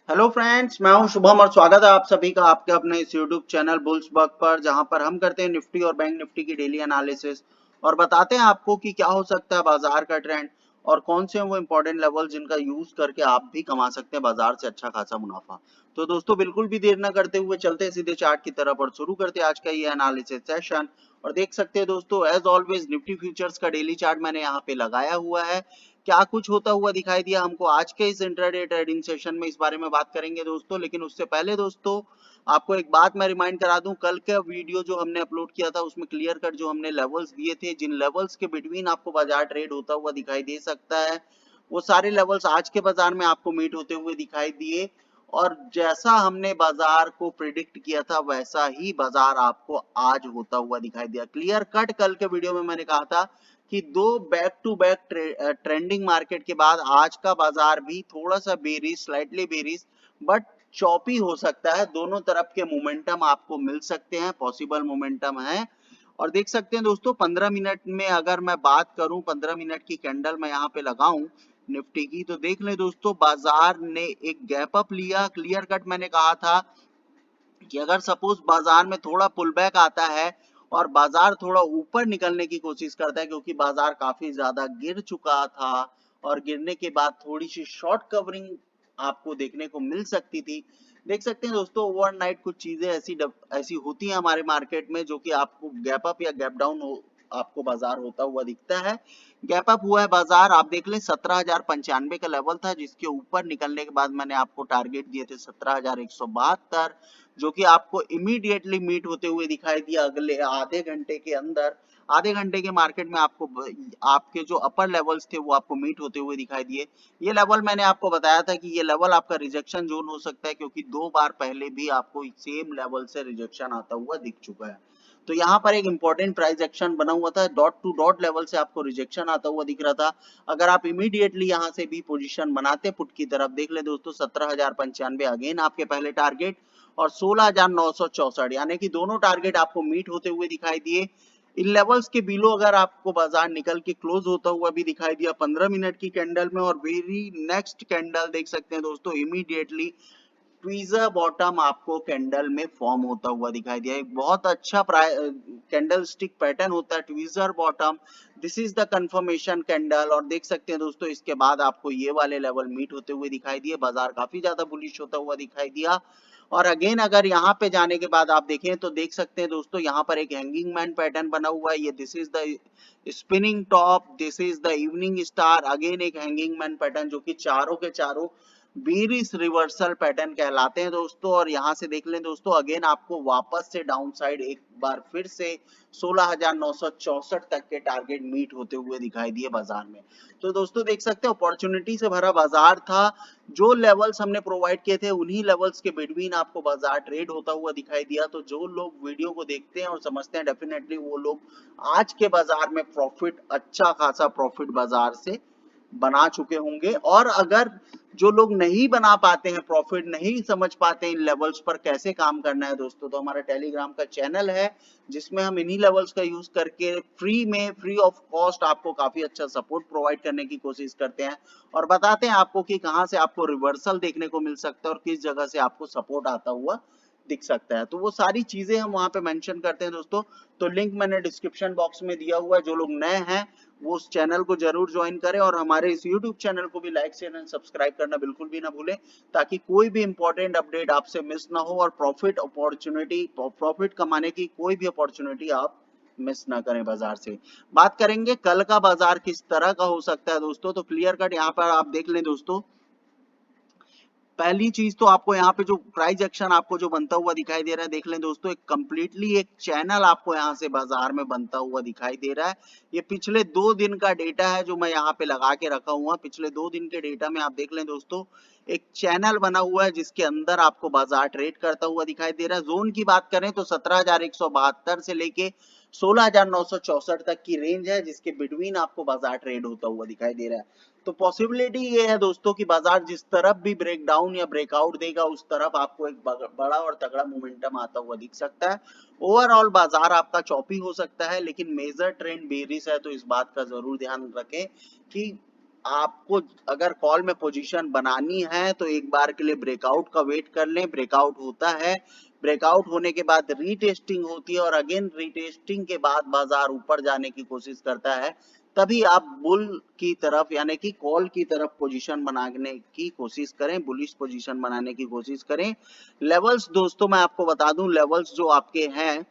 Hello friends, मैं हूं शुभम और स्वागत है आप सभी का आपके अपने इस यूट्यूब चैनल बुल्सबर्ग पर, जहां पर हम करते हैं निफ्टी और बैंक निफ्टी की डेली एनालिसिस और बताते हैं आपको कि क्या हो सकता है बाजार का ट्रेंड और कौन से हैं वो इंपॉर्टेंट लेवल जिनका यूज करके आप भी कमा सकते हैं बाजार से अच्छा खासा मुनाफा। तो दोस्तों बिल्कुल भी देर न करते हुए चलते हैं सीधे चार्ट की तरफ और शुरू करते हैं आज का ये एनालिसिस सेशन। और देख सकते हैं दोस्तों, एज ऑलवेज निफ्टी फ्यूचर्स का डेली चार्ट मैंने यहाँ पे लगाया हुआ है। क्या कुछ होता हुआ दिखाई दिया हमको आज के इस इंट्राडे ट्रेडिंग सेशन में, इस बारे में बात करेंगे दोस्तों। लेकिन उससे पहले दोस्तों आपको एक बात मैं रिमाइंड करा दूं, कल का वीडियो जो हमने अपलोड किया था उसमें क्लियर कट जो हमने लेवल्स दिए थे, जिन लेवल्स के बिटवीन आपको बाजार ट्रेड होता हुआ दिखाई दे सकता है, वो सारे लेवल्स आज के बाजार में आपको मीट होते हुए दिखाई दिए। और जैसा हमने बाजार को प्रिडिक्ट किया था वैसा ही बाजार आपको आज होता हुआ दिखाई दिया। क्लियर कट कल के वीडियो में मैंने कहा था कि दो back to back trending market के बाद आज का बाजार भी थोड़ा सा bearish, slightly bearish but choppy हो सकता है। दोनों तरफ के मोमेंटम आपको मिल सकते हैं, पॉसिबल मोमेंटम है। और देख सकते हैं दोस्तों 15 मिनट में अगर मैं बात करूं, 15 मिनट की कैंडल मैं यहाँ पे लगाऊं निफ्टी की, तो देख लें दोस्तों बाजार ने एक गैप अप लिया। क्लियर कट मैंने कहा था कि अगर सपोज बाजार में थोड़ा पुल बैक आता है और बाजार थोड़ा ऊपर निकलने की कोशिश करता है, क्योंकि बाजार काफी ज्यादा गिर चुका था और गिरने के बाद थोड़ी सी शॉर्ट कवरिंग आपको देखने को मिल सकती थी। देख सकते हैं दोस्तों ओवरनाइट कुछ चीजें ऐसी होती हैं हमारे मार्केट में, जो कि आपको गैप अप या गैप डाउन हो आपको बाजार होता हुआ दिखता है। गैप अप हुआ है बाजार, आप देख लें 17,095 का लेवल था, जिसके ऊपर निकलने के बाद मैंने आपको टारगेट दिए थे 17,172, जो कि आपको इमीडिएटली मीट होते हुए दिखाई दिया अगले आधे घंटे के अंदर। आधे घंटे के मार्केट में आपको आपके जो अपर लेवल्स थे वो आपको मीट होते हुए दिखाई दिए। ये लेवल मैंने आपको बताया था कि ये लेवल आपका रिजेक्शन जोन हो सकता है, क्योंकि 2 बार पहले भी आपको सेम लेवल से रिजेक्शन आता हुआ दिख चुका है। तो यहाँ पर एक इंपॉर्टेंट प्राइस एक्शन बना हुआ था, डॉट टू डॉट लेवल से आपको रिजेक्शन आता हुआ दिख रहा था। अगर आप इमीडिएटली यहाँ से भी पोजीशन बनाते पुट की तरफ, देख ले दोस्तों 17,095 अगेन आपके पहले टारगेट और 16,964, यानी कि दोनों टारगेट आपको मीट होते हुए दिखाई दिए। इन लेवल्स के बिलो अगर आपको बाजार निकल के क्लोज होता हुआ भी दिखाई दिया 15 मिनट की कैंडल में, और वेरी नेक्स्ट कैंडल देख सकते हैं दोस्तों इमीडिएटली ट्वीजर बॉटम आपको कैंडल में फॉर्म होता हुआ दिखाई दिया। एक बहुत अच्छा कैंडल स्टिक पैटर्न होता है tweezer bottom. This is the confirmation candle. और देख सकते हैं दोस्तों इसके बाद आपको ये वाले लेवल मीट होते हुए दिखाई दिए, बाजार काफी ज्यादा बुलिश होता हुआ दिखाई दिया। और अगेन अगर यहाँ पे जाने के बाद आप देखें तो देख सकते हैं दोस्तों यहाँ पर एक हैंगिंग मैन पैटर्न बना हुआ है। ये this is the spinning top, this is the evening star, again एक हैंगिंग मैन पैटर्न, जो कि चारों के चारों बीरिश रिवर्सल पैटर्न कहलाते हैं दोस्तों। और यहाँ से देख लें दोस्तों अगेन आपको वापस से डाउन साइड एक बार फिर से 16,964 तक के टारगेट मीट होते हुए दिखाई दिए बाजार में। तो दोस्तों देख सकते हैं अपॉर्चुनिटी से भरा बाजार था। जो लेवल्स हमने प्रोवाइड किए थे उन्हीं लेवल्स के बिटवीन आपको बाजार ट्रेड होता हुआ दिखाई दिया। तो जो लोग वीडियो को देखते हैं और समझते हैं, डेफिनेटली वो लोग आज के बाजार में प्रॉफिट, अच्छा खासा प्रॉफिट बाजार से बना चुके होंगे। और अगर जो लोग नहीं बना पाते हैं प्रॉफिट, नहीं समझ पाते इन लेवल्स पर कैसे काम करना है दोस्तों, तो हमारा टेलीग्राम का चैनल है जिसमें हम इन्हीं लेवल्स का यूज करके फ्री में, फ्री ऑफ कॉस्ट आपको काफी अच्छा सपोर्ट प्रोवाइड करने की कोशिश करते हैं और बताते हैं आपको कि कहां से आपको रिवर्सल देखने को मिल सकता है और किस जगह से आपको सपोर्ट आता हुआ दिख सकता है। तो वो सारी चीजें हम वहां पे मेंशन करते हैं दोस्तों। तो लिंक मैंने डिस्क्रिप्शन बॉक्स में दिया हुआ है, जो लोग नए हैं वो उस चैनल को जरूर ज्वाइन करें और हमारे इस यूट्यूब चैनल को भी लाइक शेयर एंड सब्सक्राइब करना बिल्कुल भी ना भूलें, ताकि कोई भी इंपॉर्टेंट अपडेट आपसे मिस ना हो और प्रॉफिट कमाने की कोई भी अपॉर्चुनिटी आप मिस ना करें बाजार से। बात करेंगे कल का बाजार किस तरह का हो सकता है दोस्तों, तो क्लियर कट यहाँ पर आप देख लें दोस्तों। पहली चीज तो आपको यहाँ पे जो प्राइस एक्शन आपको जो बनता हुआ दिखाई दे रहा है, देख लें दोस्तों एक कंप्लीटली एक चैनल आपको यहाँ से बाजार में बनता हुआ दिखाई दे रहा है। ये पिछले 2 दिन का डेटा है जो मैं यहाँ पे लगा के रखा हुआ। पिछले 2 दिन के डेटा में आप देख लें दोस्तों एक चैनल बना हुआ है जिसके अंदर आपको बाजार ट्रेड करता हुआ दिखाई दे रहा है। जोन की बात करें तो 17,172 से लेके 16,964 तक की रेंज है, जिसके बिटवीन आपको बाजार ट्रेड होता हुआ दिखाई दे रहा है। तो पॉसिबिलिटी ये है दोस्तों कि बाजार जिस तरफ भी ब्रेकडाउन या ब्रेकआउट देगा उस तरफ आपको एक बड़ा और तगड़ा मोमेंटम आता हुआ दिख सकता है। ओवरऑल बाजार आपका चॉपी हो सकता है, लेकिन मेजर ट्रेंड बेरिश है, तो इस बात का जरूर ध्यान रखें कि आपको अगर कॉल में पोजीशन बनानी है तो एक बार के लिए ब्रेकआउट का वेट कर लें। ब्रेकआउट होता है, ब्रेकआउट होने के बाद रीटेस्टिंग होती है और अगेन रीटेस्टिंग के बाद बाजार ऊपर जाने की कोशिश करता है, तभी आप बुल की तरफ यानी कि कॉल की तरफ पोजीशन बनाने की कोशिश करें, बुलिश पोजीशन बनाने की कोशिश करें। लेवल्स दोस्तों मैं आपको बता दूं, लेवल्स जो आपके हैं,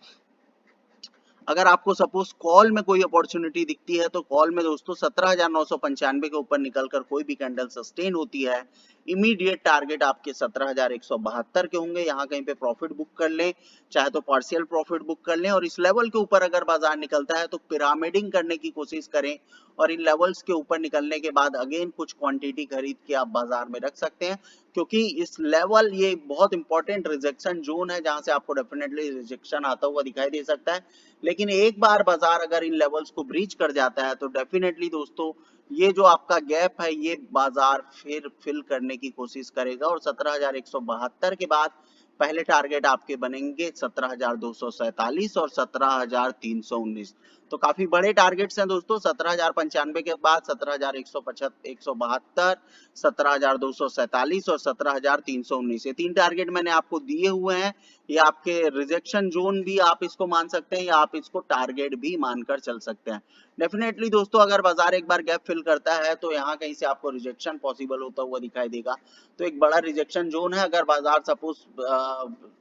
अगर आपको सपोज कॉल में कोई अपॉर्चुनिटी दिखती है तो कॉल में दोस्तों 17,995 के ऊपर निकलकर कोई भी कैंडल सस्टेन होती है, इमीडिएट टारगेट आपके 17,172 के होंगे। यहाँ कहीं पे प्रॉफिट बुक कर लें, चाहे तो पार्शियल प्रॉफिट बुक कर लें, और इस लेवल के ऊपर अगर बाजार निकलता है तो पिरामिडिंग करने की कोशिश करें, और इन लेवल्स के ऊपर निकलने के बाद अगेन कुछ क्वांटिटी खरीद के आप बाजार में रख सकते हैं, क्योंकि इस लेवल ये बहुत इंपॉर्टेंट रिजेक्शन जोन है जहां से आपको डेफिनेटली रिजेक्शन आता हुआ दिखाई दे सकता है। लेकिन एक बार बाजार अगर इन लेवल्स को ब्रीच कर जाता है तो डेफिनेटली दोस्तों ये जो आपका गैप है ये बाजार फिर फिल करने की कोशिश करेगा, और 17,172 के बाद पहले टारगेट आपके बनेंगे 17,247 और 17,319। तो काफी बड़े टारगेट्स हैं दोस्तों। 17,095 के बाद 17,172, 17,247 और 17,319, ये 3 टारगेट मैंने आपको दिए हुए हैं। ये आपके रिजेक्शन जोन भी आप इसको मान सकते हैं, या आप इसको टारगेट भी मानकर चल सकते हैं। डेफिनेटली दोस्तों अगर बाजार एक बार गैप फिल करता है तो यहाँ कहीं से आपको रिजेक्शन पॉसिबल होता हुआ दिखाई देगा, तो एक बड़ा रिजेक्शन जोन है। अगर बाजार सपोज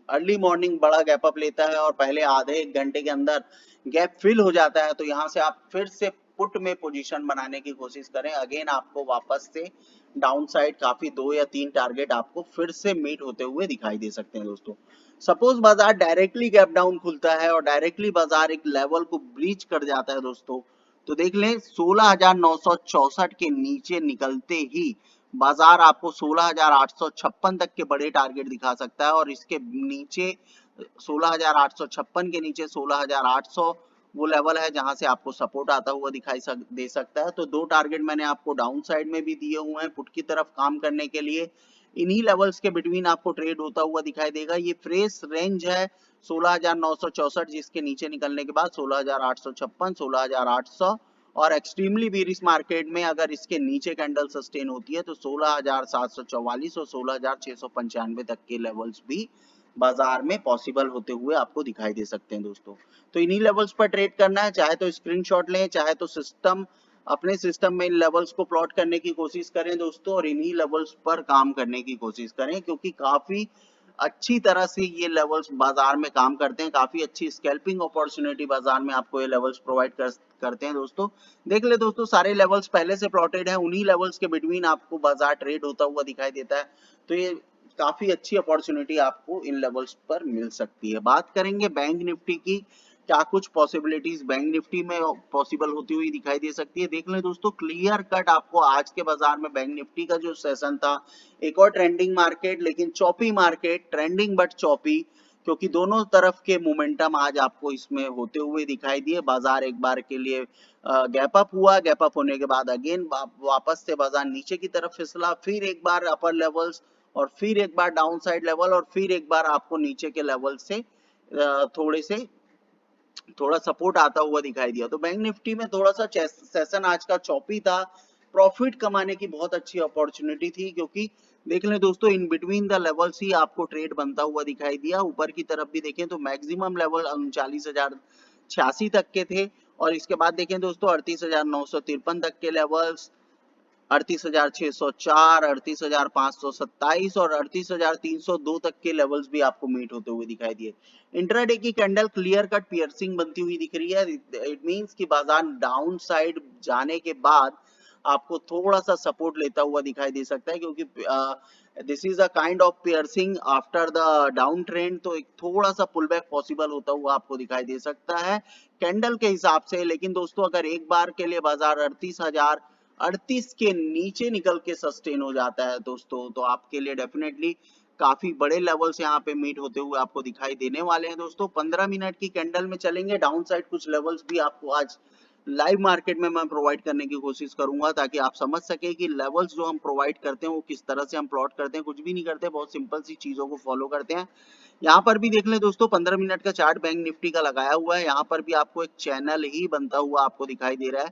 अर्ली मॉर्निंग बड़ा गैप अप लेता है और पहले आधे एक घंटे के अंदर गैप फिल हो जाता है तो यहाँ से आप फिर से पुट में पोजीशन बनाने की कोशिश करें। अगेन आपको वापस से डाउन साइड काफी 2 या 3 टारगेट आपको फिर से मीट होते हुए दिखाई दे सकते हैं दोस्तों। सपोज बाजार डायरेक्टली गैप डाउन खुलता है और डायरेक्टली बाजार एक लेवल को ब्रीच कर जाता है दोस्तों, तो देख लें 16,964 के नीचे निकलते ही बाजार आपको 16,856 तक के बड़े टारगेट दिखा सकता है, और इसके नीचे 16,856 के नीचे 16,800 वो लेवल है जहां से आपको सपोर्ट आता हुआ दिखाई दे सकता है। तो 2 टारगेट मैंने आपको डाउन साइड में भी दिए हुए हैं पुट की तरफ काम करने के लिए। इन्हीं लेवल्स के बिटवीन आपको ट्रेड होता हुआ दिखाई देगा। ये फ्रेश रेंज है 16,964, जिसके नीचे निकलने के बाद 16,856, 16,800, और एक्सट्रीमली बीरिश मार्केट में अगर इसके नीचे कैंडल सस्टेन होती है तो 16,744 और 16,695 तक के लेवल्स भी बाजार में पॉसिबल होते हुए आपको दिखाई दे सकते हैं दोस्तों। तो इन्हीं लेवल्स पर ट्रेड करना है, चाहे तो स्क्रीनशॉट लें, चाहे तो अपने सिस्टम में इन लेवल्स को प्लॉट करने की कोशिश करें दोस्तों, और इन्हीं लेवल्स पर काम करने की कोशिश करें, क्योंकि काफी अच्छी तरह से ये लेवल्स बाजार में काम करते हैं। काफी अच्छी स्कैल्पिंग अपॉर्चुनिटी बाजार में आपको ये लेवल्स प्रोवाइड करते हैं दोस्तों। देख ले दोस्तों, सारे लेवल्स पहले से प्लॉटेड हैं, उन्हीं लेवल्स के बिटवीन आपको बाजार ट्रेड होता हुआ दिखाई देता है। तो ये काफी अच्छी अपॉर्चुनिटी आपको इन लेवल्स पर मिल सकती है। बात करेंगे बैंक निफ्टी की, क्या कुछ पॉसिबिलिटीज बैंक निफ्टी में पॉसिबल होती हुई दिखाई दे सकती है। देख लें दोस्तों, क्लियर कट आपको आज के बाजार में बैंक निफ्टी का जो सेशन था, एक और ट्रेंडिंग मार्केट, लेकिन choppy market, trending but choppy, क्योंकि दोनों तरफ के मोमेंटम आज आपको इसमें होते हुए दिखाई दिए। बाजार एक बार के लिए गैप अप हुआ, गैप अप होने के बाद अगेन वापस से बाजार नीचे की तरफ फिसला, फिर एक बार अपर लेवल्स, और फिर एक बार डाउन साइड लेवल, और फिर एक बार आपको नीचे के लेवल से थोड़ा सपोर्ट आता हुआ दिखाई दिया। तो बैंक निफ्टी में थोड़ा सा सेशन आज का चॉपी था। प्रॉफिट कमाने की बहुत अच्छी अपॉर्चुनिटी थी, क्योंकि देख लें दोस्तों, इन बिटवीन द लेवल्स ही आपको ट्रेड बनता हुआ दिखाई दिया। ऊपर की तरफ भी देखें तो मैक्सिमम लेवल 39,086 तक के थे, और इसके बाद देखें दोस्तों 38,953 तक के लेवल्स, 38,604, 38,527 और 38,302 तक के लेवल्स भी आपको मीट होते हुए दिखाई दिए। इंट्राडे की कैंडल क्लियर कट पियर्सिंग बनती हुई दिख रही है। इट मींस कि बाजार डाउन साइड जाने के बाद आपको थोड़ा सा सपोर्ट लेता हुआ दिखाई दे सकता है, क्योंकि this is a kind of piercing after the down trend, तो एक थोड़ा सा पुल बैक पॉसिबल होता हुआ आपको दिखाई दे सकता है कैंडल के हिसाब से। लेकिन दोस्तों अगर एक बार के लिए बाजार 38,038 के नीचे निकल के सस्टेन हो जाता है दोस्तों, तो आपके लिए डेफिनेटली काफी बड़े लेवल्स यहाँ पे मीट होते हुए आपको दिखाई देने वाले हैं दोस्तों। 15 मिनट की कैंडल में चलेंगे, डाउन साइड कुछ लेवल्स भी आपको आज लाइव मार्केट में मैं प्रोवाइड करने की कोशिश करूंगा, ताकि आप समझ सके कि लेवल्स जो हम प्रोवाइड करते हैं वो किस तरह से हम प्लॉट करते हैं। कुछ भी नहीं करते, बहुत सिंपल सी चीजों को फॉलो करते हैं। यहाँ पर भी देख लें दोस्तों, 15 मिनट का चार्ट बैंक निफ्टी का लगाया हुआ है। यहाँ पर भी आपको एक चैनल ही बनता हुआ आपको दिखाई दे रहा है।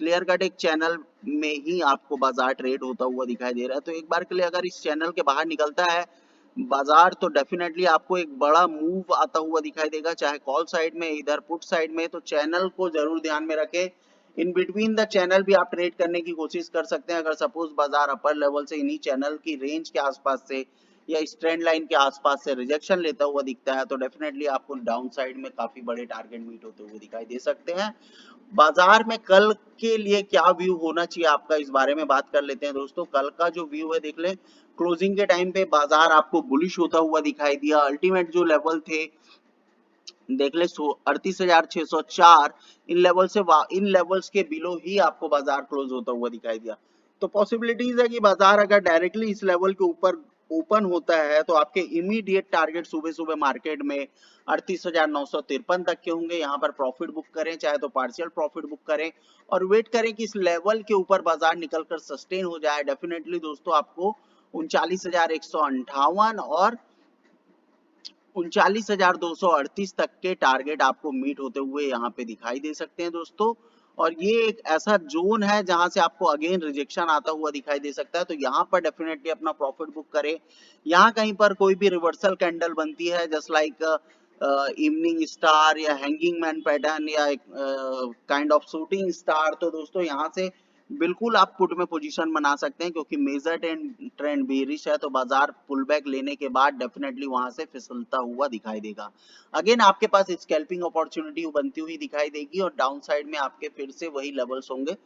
क्लियर कट एक चैनल में ही आपको बाजार ट्रेड होता हुआ दिखाई दे रहा है। तो एक बार के लिए अगर इस चैनल के बाहर निकलता है बाजार तो डेफिनेटली आपको एक बड़ा मूव आता हुआ दिखाई देगा, चाहे कॉल साइड में इधर पुट साइड में। तो चैनल को जरूर ध्यान में रखें, इन बिटवीन द चैनल भी आप ट्रेड करने की कोशिश कर सकते हैं। अगर सपोज बाजार अपर लेवल से इन्हीं चैनल की रेंज के आसपास से या इस ट्रेंड लाइन के आसपास से रिजेक्शन लेता हुआ दिखता है तो डेफिनेटली आपको डाउन साइड में काफी बड़े टारगेट मीट होते हुए दिखाई दे सकते हैं। बाजार में कल के लिए क्या व्यू होना चाहिए आपका, इस बारे में बात कर लेते हैं दोस्तों। कल का जो व्यू है देख लें, क्लोजिंग के टाइम पे बाजार आपको बुलिश होता हुआ दिखाई दिया। अल्टीमेट जो लेवल थे देख ले 38,604, इन लेवल्स के बिलो ही आपको बाजार क्लोज होता हुआ दिखाई दिया। तो पॉसिबिलिटीज है कि बाजार अगर डायरेक्टली इस लेवल के ऊपर ओपन होता है तो आपके इमीडिएट टारगेट सुबह सुबह मार्केट में 38,953 तक के होंगे। यहाँ पर प्रॉफिट बुक करें, चाहे तो पार्शियल प्रॉफिट बुक करें और वेट करें कि इस लेवल के ऊपर बाजार निकलकर सस्टेन हो जाए। डेफिनेटली दोस्तों आपको 39,158 और 39,238 तक के टारगेट आपको मीट होते हुए यहाँ पे दिखाई दे सकते हैं दोस्तों। और ये एक ऐसा जोन है जहां से आपको अगेन रिजेक्शन आता हुआ दिखाई दे सकता है, तो यहाँ पर डेफिनेटली अपना प्रॉफिट बुक करें। यहाँ कहीं पर कोई भी रिवर्सल कैंडल बनती है जस्ट लाइक इवनिंग स्टार या हैंगिंग मैन पैटर्न या एक काइंड ऑफ शूटिंग स्टार, तो दोस्तों यहाँ से बिल्कुल आप पुट में पोजीशन बना सकते हैं, क्योंकि मेजर ट्रेंड बेरिश है तो बाजार पुल बैक लेने के बाद डेफिनेटली वहां से फिसलता हुआ दिखाई देगा। अगेन आपके पास स्कैल्पिंग अपॉर्चुनिटी बनती हुई दिखाई देगी और डाउन साइड में आपके फिर से वही लेवल्स होंगे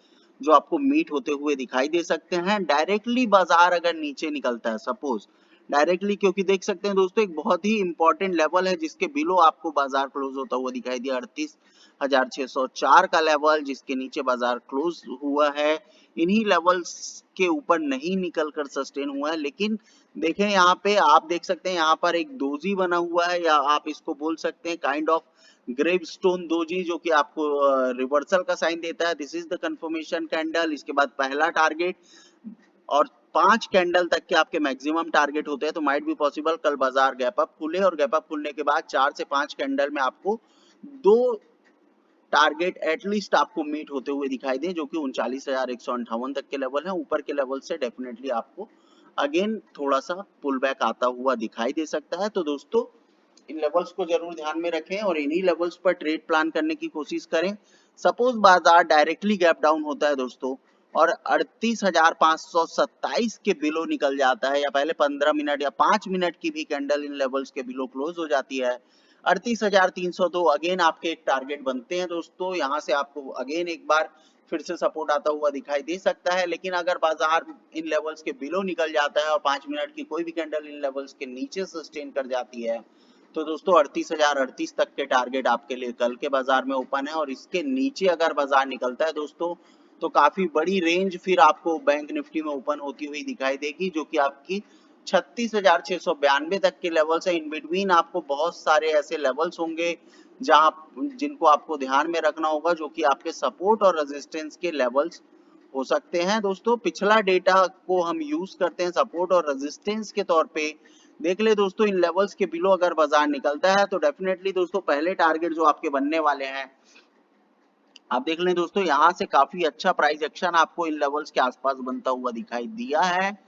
जो आपको मीट होते हुए दिखाई दे सकते हैं। डायरेक्टली बाजार अगर नीचे निकलता है सपोज डायरेक्टली, क्योंकि देख सकते हैं दोस्तों एक बहुत ही इंपॉर्टेंट लेवल है जिसके बिलो आपको बाजार क्लोज होता हुआ दिखाई दिया 38,604 का लेवल, जिसके नीचे बाजार क्लोज हुआ है। इन्हीं लेवल्स के ऊपर नहीं निकल कर सस्टेन हुआ है, लेकिन देखें यहाँ पे आप देख सकते हैं यहाँ पर एक दोजी बना हुआ है, या आप इसको बोल सकते हैं kind of gravestone doji, जो कि आपको रिवर्सल का साइन देता है। This is the confirmation candle. इसके बाद पहला टारगेट और 5 कैंडल तक के आपके मैक्सिमम टारगेट होते हैं। तो माइट बी पॉसिबल कल बाजार गैप अप खुले और गैप अप खुलने के बाद 4 से 5 कैंडल में आपको 2 टारगेट एटलीस्ट आपको मीट होते हुए दिखाई दे, जो कि 39,158 तक के लेवल है। ऊपर के लेवल से डेफिनेटली आपको अगेन थोड़ा सा पुल बैक आता हुआ दिखाई दे सकता है। तो दोस्तों इन लेवल्स को जरूर ध्यान में रखें और इन्हीं लेवल्स पर ट्रेड प्लान करने की कोशिश करें। सपोज बाजार डायरेक्टली गैप डाउन होता है दोस्तों और 38,527 के बिलो निकल जाता है, या पहले 15 मिनट या 5 मिनट की भी कैंडल इन लेवल्स के बिलो क्लोज हो जाती है 38,302, अगेन आपके एक टारगेट बनते हैं दोस्तों। यहाँ से आपको अगेन एक बार फिर से सपोर्ट आता हुआ दिखाई दे सकता है। लेकिन अगर बाजार इन लेवल्स के बिलो निकल जाता है और 5 मिनट की कोई भी कैंडल इन लेवल्स के नीचे सस्टेन कर जाती है तो दोस्तों 38,038 तक के टारगेट आपके लिए कल के बाजार में ओपन है। और इसके नीचे अगर बाजार निकलता है दोस्तों तो काफी बड़ी रेंज फिर आपको बैंक निफ्टी में ओपन होती हुई दिखाई देगी, जो कि आपकी 36,692 तक के लेवल्स है। इन बिटवीन आपको बहुत सारे ऐसे लेवल्स होंगे जहां जिनको आपको ध्यान में रखना होगा, जो कि आपके सपोर्ट और रेजिस्टेंस के लेवल्स हो सकते हैं दोस्तों। पिछला डेटा को हम यूज करते हैं सपोर्ट और रेजिस्टेंस के तौर पे। देख ले दोस्तों इन लेवल्स के बिलो अगर बाजार निकलता है तो डेफिनेटली दोस्तों पहले टारगेट जो आपके बनने वाले हैं, आप देख लें दोस्तों यहाँ से काफी अच्छा प्राइस एक्शन आपको इन लेवल्स के आसपास बनता हुआ दिखाई दिया है।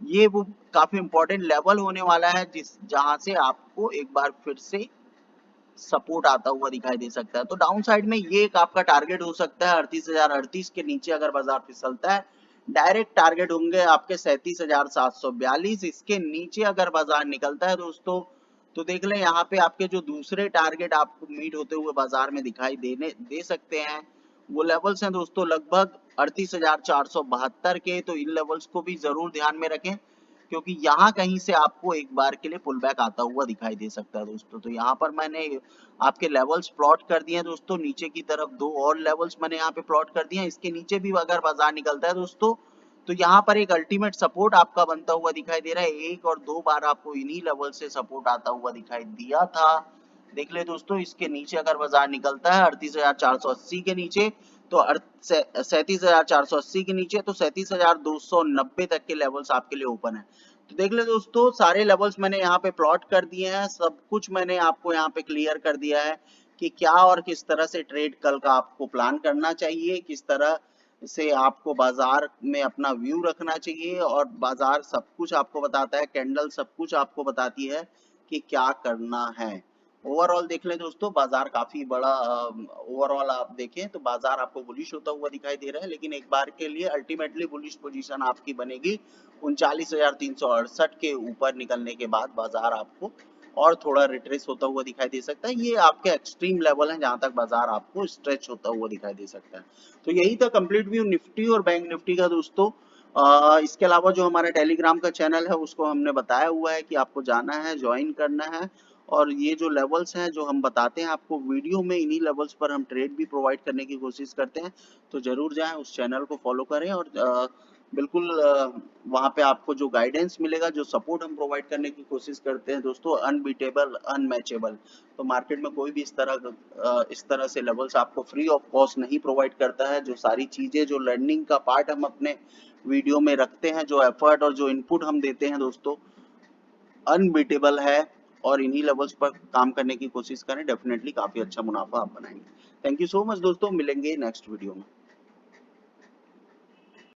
ये वो काफी इंपॉर्टेंट लेवल होने वाला है जहां से आपको एक बार फिर से सपोर्ट आता हुआ दिखाई दे सकता है। तो डाउन साइड में ये एक आपका टारगेट हो सकता है 38,038 के नीचे अगर बाजार फिसलता है। डायरेक्ट टारगेट होंगे आपके 37,742। इसके नीचे अगर बाजार निकलता है दोस्तों तो देख लें यहाँ पे आपके जो दूसरे टारगेट आपको मीट होते हुए बाजार में दिखाई दे सकते हैं वो लेवल्स हैं दोस्तों लगभग 38,472 के। तो इन लेवल्स को भी जरूर ध्यान में रखें, क्योंकि यहाँ कहीं से आपको एक बार के लिए पुल बैक आता हुआ दिखाई दे सकता है दोस्तों। तो यहाँ पर मैंने आपके लेवल्स प्लॉट कर दिए हैं दोस्तों। नीचे की तरफ 2 और लेवल्स मैंने यहाँ पे प्लॉट कर दिए हैं। इसके नीचे भी अगर बाजार निकलता है दोस्तों तो यहाँ पर एक अल्टीमेट सपोर्ट आपका बनता हुआ दिखाई दे रहा है। 1 और 2 बार आपको इन्हीं लेवल से सपोर्ट आता हुआ दिखाई दिया था। देख ले दोस्तों इसके नीचे अगर बाजार निकलता है 38,480 के नीचे तो 37,480 के नीचे तो 37,290 तक के लेवल्स आपके लिए ओपन है। तो देख ले दोस्तों सारे लेवल्स मैंने यहाँ पे प्लॉट कर दिए हैं, सब कुछ मैंने आपको यहाँ पे क्लियर कर दिया है कि क्या और किस तरह से ट्रेड कल का आपको प्लान करना चाहिए, किस तरह से आपको बाजार में अपना व्यू रखना चाहिए, और बाजार सब कुछ आपको बताता है, कैंडल सब कुछ आपको बताती है कि क्या करना है। ओवरऑल देख लें दोस्तों, बाजार काफी बड़ा, ओवरऑल आप देखें तो बाजार आपको बुलिश होता हुआ दिखाई दे रहा है, लेकिन एक बार के लिए अल्टीमेटली बुलिश पोजीशन आपकी बनेगी 39,368 के ऊपर निकलने के बाद बाजार आपको और थोड़ा रिट्रेस होता हुआ दिखाई दे सकता है। ये आपके एक्सट्रीम लेवल हैं जहां तक बाजार आपको स्ट्रेच होता हुआ दिखाई दे सकता है। तो यही था कंप्लीट व्यू निफ्टी और बैंक निफ्टी का दोस्तों। इसके अलावा जो हमारा टेलीग्राम का चैनल है उसको हमने बताया हुआ है कि आपको जाना है, ज्वाइन करना है, और ये जो लेवल्स हैं जो हम बताते हैं आपको वीडियो में, इन्हीं लेवल्स पर हम ट्रेड भी प्रोवाइड करने की कोशिश करते हैं। तो जरूर जाएं, उस चैनल को फॉलो करें, और बिल्कुल वहाँ पे आपको जो गाइडेंस मिलेगा, जो सपोर्ट हम प्रोवाइड करने की कोशिश करते हैं दोस्तों, अनबीटेबल, अनमैचेबल। तो मार्केट में कोई भी इस तरह से लेवल्स आपको फ्री ऑफ कॉस्ट नहीं प्रोवाइड करता है। जो सारी चीजें, जो लर्निंग का पार्ट हम अपने वीडियो में रखते हैं, जो एफर्ट और जो इनपुट हम देते हैं दोस्तों, अनबीटेबल है। और इन्हीं लेवल्स पर काम करने की कोशिश करें, डेफिनेटली काफी अच्छा मुनाफा आप बनाएंगे। थैंक यू सो मच दोस्तों, मिलेंगे नेक्स्ट वीडियो में।